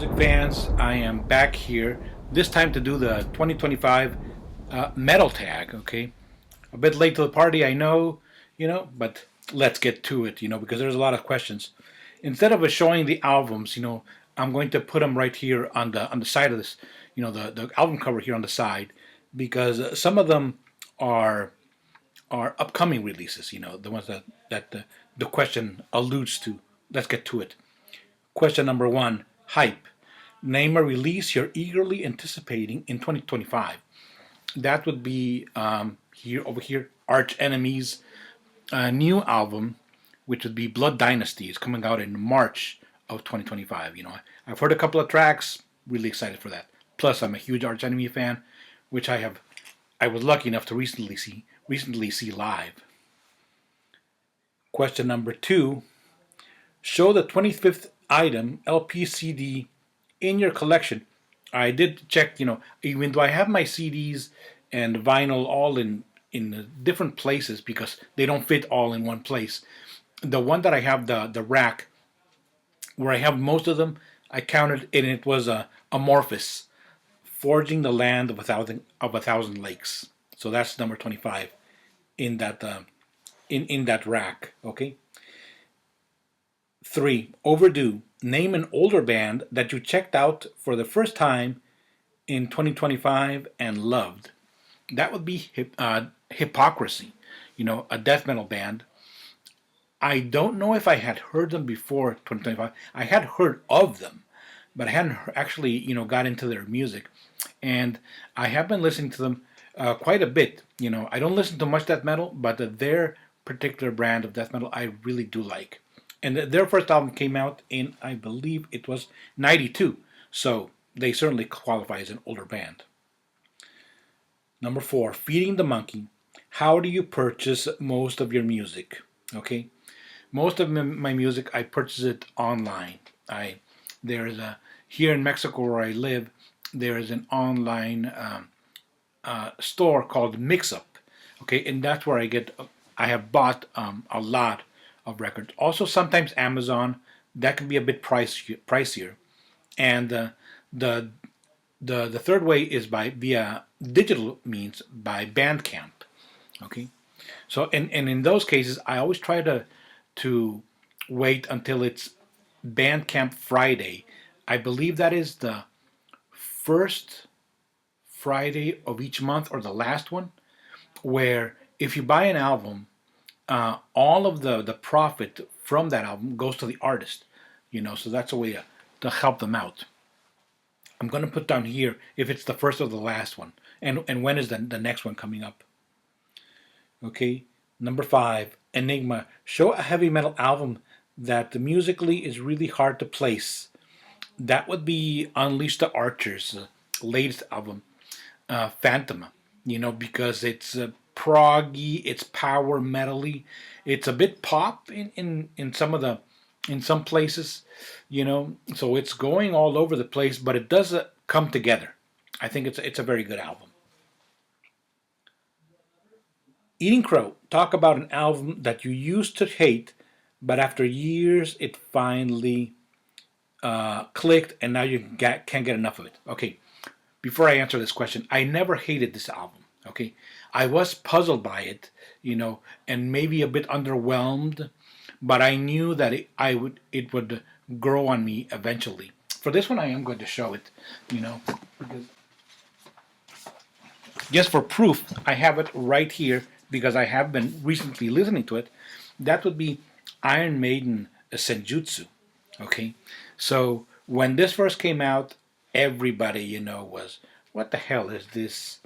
music fans. I am back here this time to do the 2025 metal tag. Okay, a bit late to the party, I know, but let's get to it. Because there's a lot of questions. Instead of us showing the albums, I'm going to put them right here on the side of this. The album cover here on the side, because some of them are are upcoming releases. The ones that the question alludes to. Let's get to it. Question number one: hype. Name a release you're eagerly anticipating in 2025. That would be here over here. Arch Enemy's new album, which would be Blood Dynasty, is coming out in March of 2025. I've heard a couple of tracks. Really excited for that. Plus, I'm a huge Arch Enemy fan, which I was lucky enough to recently see live. Question number two: show the 25th item LP CD in your collection. I did check, even though I have my CDs and vinyl all in different places because they don't fit all in one place. The one that I have, the rack where I have most of them, I counted and it was Amorphous, Forging the Land of a Thousand Lakes. So that's number 25 in that in that rack. Okay. Three, overdue. Name an older band that you checked out for the first time in 2025 and loved. That would be Hypocrisy, a death metal band. I don't know if I had heard them before 2025. I had heard of them, but I hadn't actually, got into their music. And I have been listening to them quite a bit. I don't listen to much death metal, but their particular brand of death metal I really do like. And their first album came out in, I believe it was 92. So they certainly qualify as an older band. Number four, Feeding the Monkey. How do you purchase most of your music? Okay. Most of my music, I purchase it online. There's a Here in Mexico where I live, there is an online store called Mixup. Okay, and that's where I have bought a lot of records. Also, sometimes Amazon, that can be a bit pricier. And the the third way is by via digital means by Bandcamp. Okay, so and in those cases, I always try to wait until it's Bandcamp Friday. I believe that is the first Friday of each month or the last one, where if you buy an album, all of the profit from that album goes to the artist. So that's a way to help them out. I'm going to put down here if it's the first or the last one, and when is the next one coming up. Okay, number five, Enigma. Show a heavy metal album that musically is really hard to place. That would be Unleash the Archers' latest album, Phantom. Because it's proggy, it's power metally, it's a bit pop in some places, So it's going all over the place, but it does come together. I think it's a very good album. Eating Crow. Talk about an album that you used to hate, but after years it finally clicked, and now you can't get enough of it. Okay, before I answer this question, I never hated this album. Okay, I was puzzled by it, and maybe a bit underwhelmed, but I knew that it would grow on me eventually. For this one, I am going to show it, because just for proof, I have it right here because I have been recently listening to it. That would be Iron Maiden Senjutsu. Okay, so when this first came out, everybody, was, what the hell is this?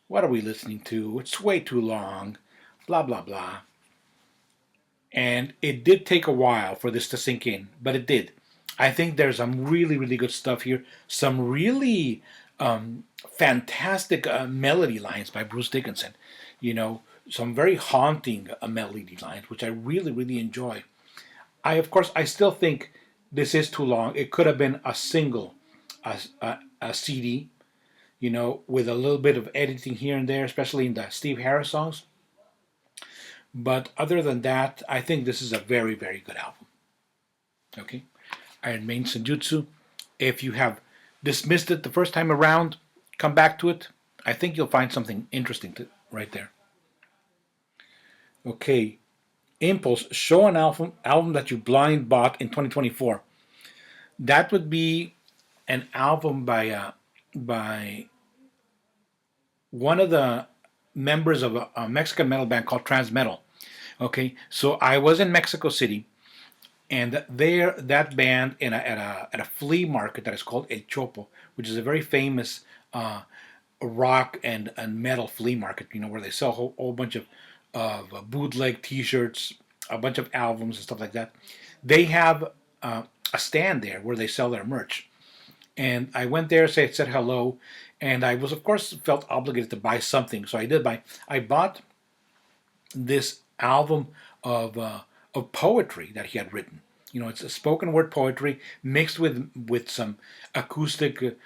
What are we listening to? It's way too long. Blah, blah, blah. And it did take a while for this to sink in, but it did. I think there's some really, really good stuff here. Some really fantastic melody lines by Bruce Dickinson. Some very haunting melody lines, which I really, really enjoy. Of course, I still think this is too long. It could have been a single, a CD, with a little bit of editing here and there, especially in the Steve Harris songs. But other than that, I think this is a very, very good album. Okay, Iron Maiden Senjutsu. If you have dismissed it the first time around, come back to it. I think you'll find something interesting right there. Okay, Impulse, show an album that you blind bought in 2024. That would be an album by one of the members of a Mexican metal band called Transmetal. Okay, so I was in Mexico City, and there that band at a flea market that is called El Chopo, which is a very famous rock and metal flea market. Where they sell a whole bunch of bootleg T-shirts, a bunch of albums and stuff like that. They have a stand there where they sell their merch, and I went there, said hello, and I was, of course, felt obligated to buy something, so I did buy. I bought this album of poetry that he had written. It's a spoken word poetry mixed with some acoustic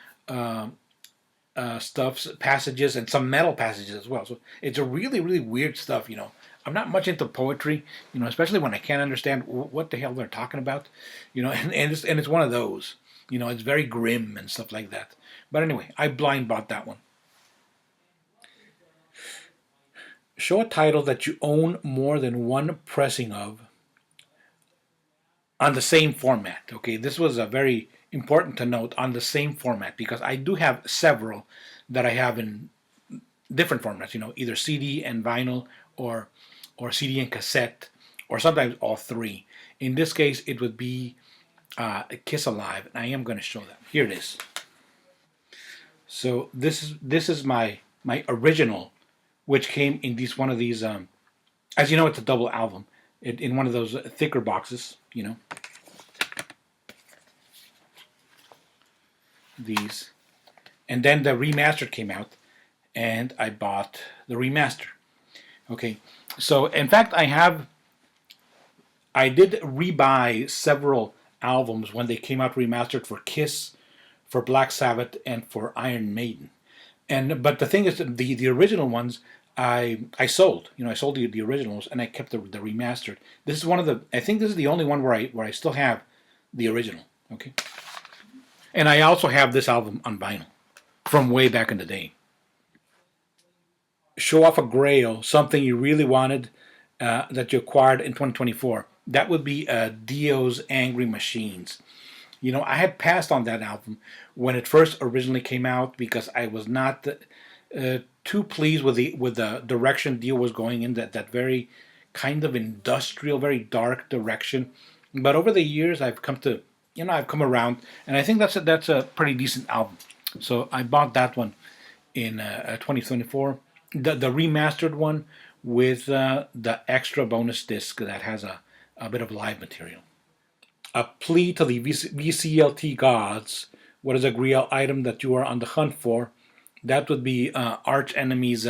stuff, passages, and some metal passages as well. So it's a really, really weird stuff. I'm not much into poetry, especially when I can't understand what the hell they're talking about, and it's one of those. It's very grim and stuff like that. But anyway, I blind bought that one. Show a title that you own more than one pressing of on the same format. Okay, this was a very important to note, on the same format, because I do have several that I have in different formats. Either CD and vinyl, or CD and cassette, or sometimes all three. In this case, it would be Kiss Alive, and I am going to show that. Here it is. So this is my original, which came in one of these. As you know, it's a double album. In one of those thicker boxes. These, and then the remastered came out, and I bought the remaster. Okay, so in fact, I did rebuy several albums when they came out remastered for Kiss, for Black Sabbath, and for Iron Maiden. But the thing is, the original ones I sold. I sold the originals, and I kept the remastered. This is one of the. I think this is the only one where I still have the original. Okay, and I also have this album on vinyl from way back in the day. Show off a grail, something you really wanted, that you acquired in 2024. That would be Dio's Angry Machines. I had passed on that album when it first originally came out because I was not too pleased with the direction Dio was going in, that very kind of industrial, very dark direction. But over the years, I've come around, and I think that's a pretty decent album. So I bought that one in 2024, the remastered one with the extra bonus disc that has a bit of live material. A plea to the VCLT gods. What is a grail item that you are on the hunt for? That would be Arch Enemy's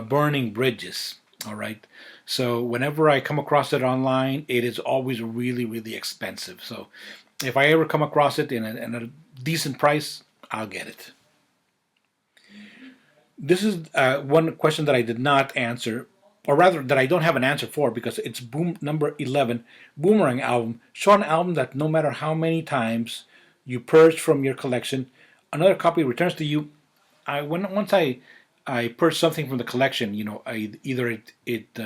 Burning Bridges. All right. So whenever I come across it online, it is always really, really expensive. So if I ever come across it in a decent price, I'll get it. This is one question that I did not answer, or rather that I don't have an answer for, because it's number 11, Boomerang album. Show an album that no matter how many times you purge from your collection, another copy returns to you. Once I purge something from the collection, either it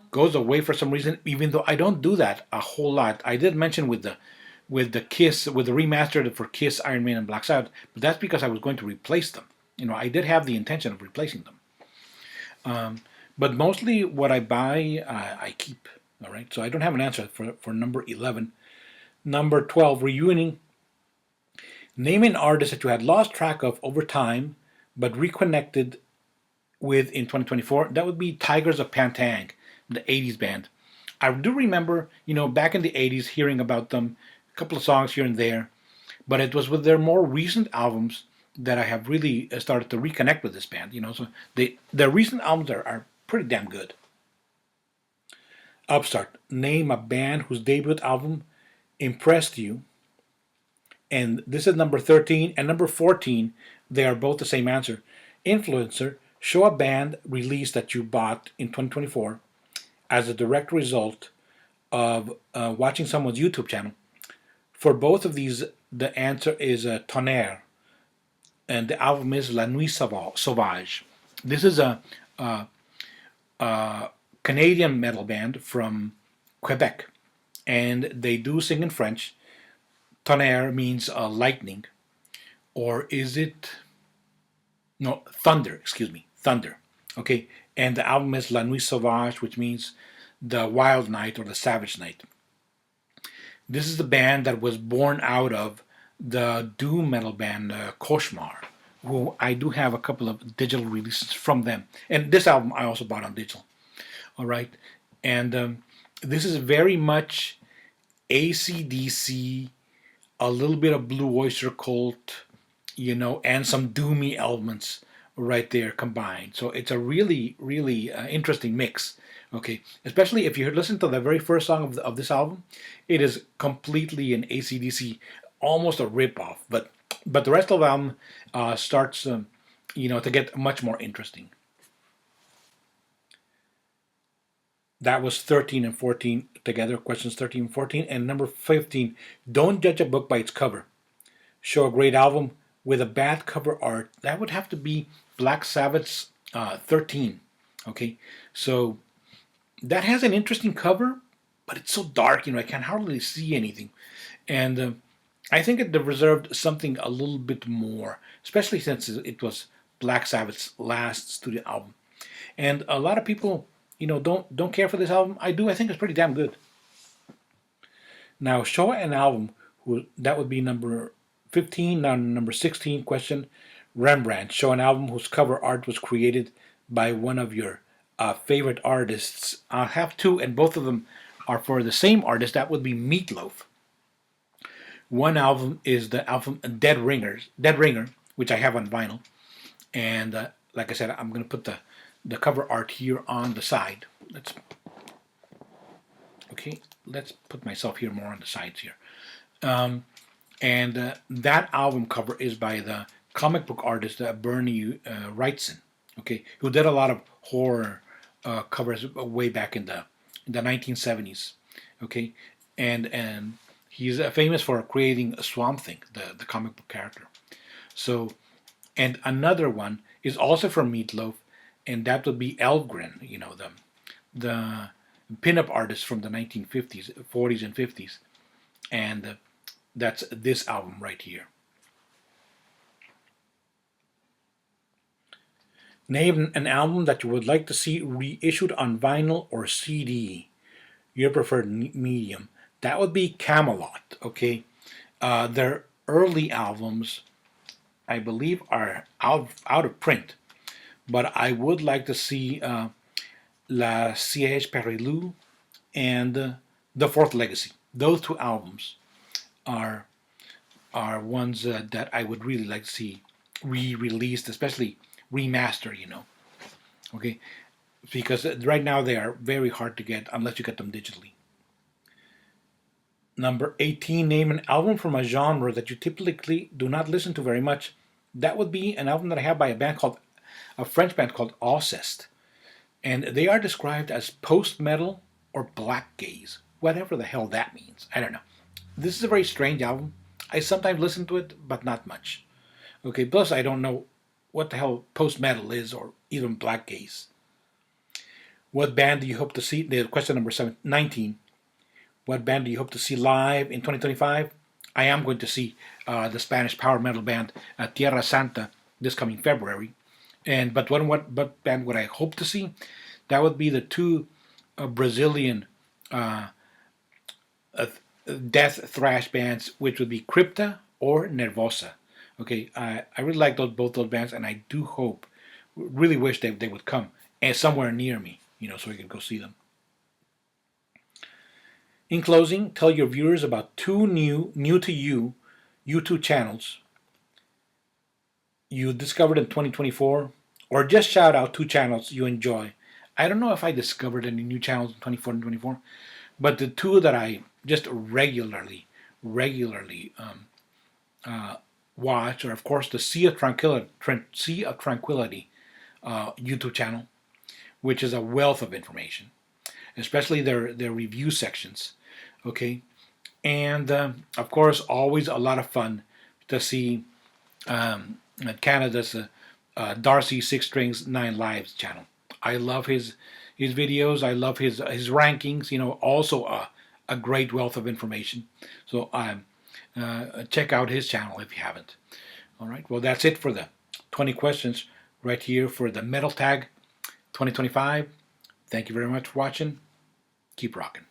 goes away for some reason, even though I don't do that a whole lot. I did mention with the Kiss, with the remastered for Kiss, Iron Maiden, and Black Sabbath, but that's because I was going to replace them. I did have the intention of replacing them. But mostly what I buy, I keep. All right, so I don't have an answer for number 11. Number 12, reuniting. Name an artist that you had lost track of over time, but reconnected with in 2024. That would be Tigers of Pantang, the 80s band. I do remember, back in the 80s, hearing about them, a couple of songs here and there, but it was with their more recent albums that I have really started to reconnect with this band. So their recent albums are pretty damn good. Upstart. Name a band whose debut album impressed you. And this is number 13 and number 14. They are both the same answer. Influencer. Show a band release that you bought in 2024 as a direct result of watching someone's YouTube channel. For both of these, the answer is Tonnerre, and the album is La Nuit Sauvage. This is a Canadian metal band from Quebec, and they do sing in French. Tonnerre means lightning, or is it? No, thunder. Excuse me, thunder. Okay, and the album is La Nuit Sauvage, which means the wild night or the savage night. This is the band that was born out of the doom metal band Cauchemar, who I do have a couple of digital releases from them. And this album I also bought on digital. All right, and this is very much AC/DC, a little bit of Blue Oyster Cult, and some doomy elements right there combined. So it's a really, really interesting mix. Okay, especially if you listen to the very first song of this album, it is completely an AC/DC, almost a rip-off. But the rest of the album starts, to get much more interesting. That was 13 and 14 together, questions 13 and 14. And number 15, don't judge a book by its cover. Show a great album with a bad cover art. That would have to be Black Sabbath's 13. Okay, so that has an interesting cover, but it's so dark, I can hardly see anything. And I think it deserved something a little bit more, especially since it was Black Sabbath's last studio album. And a lot of people, don't care for this album. I do. I think it's pretty damn good. Now, show an album that would be number 15. Now, number 16 question. Rembrandt. Show an album whose cover art was created by one of your favorite artists. I have two, and both of them are for the same artist. That would be Meatloaf. One album is the album Dead Ringer, which I have on vinyl. And like I said, I'm going to put the cover art here on the side. Let's put myself here more on the sides here. And that album cover is by the comic book artist Bernie Wrightson, who did a lot of horror covers way back in the 1970s. And he's famous for creating a Swamp Thing, the comic book character. So, and another one is also from Meatloaf, and that would be Elvgren, the pinup artist from the 1950s, 40s, and 50s, and that's this album right here. Name an album that you would like to see reissued on vinyl or CD. Your preferred medium. That would be Camelot. Their early albums, I believe, are out of print. But I would like to see La Siège Perilou and The Fourth Legacy. Those two albums are ones that I would really like to see re-released, especially remaster, because right now they are very hard to get unless you get them digitally. Number 18, name an album from a genre that you typically do not listen to very much. That would be an album that I have by a French band called Alceste. And they are described as post-metal or black gaze, whatever the hell that means. I don't know. This is a very strange album. I sometimes listen to it, but not much. Plus I don't know what the hell post-metal is or even black gaze. What band do you hope to see? The question number 19. What band do you hope to see live in 2025? I am going to see the Spanish power metal band Tierra Santa this coming February. But what band would I hope to see? That would be the two Brazilian death thrash bands, which would be Crypta or Nervosa. I really like both those bands, and I do hope, really wish they would come and somewhere near me, so I can go see them. In closing, tell your viewers about two new to you YouTube channels you discovered in 2024, or just shout out two channels you enjoy. I don't know if I discovered any new channels in 2024, but the two that I just regularly watch are, of course, the Sea of Tranquility YouTube channel, which is a wealth of information, especially their review sections. And of course, always a lot of fun to see Canada's Darcy Six Strings Nine Lives channel. I love his videos. I love his rankings. Also a great wealth of information. So check out his channel if you haven't. All right. Well, that's it for the 20 questions right here for the Metal Tag 2025. Thank you very much for watching. Keep rocking.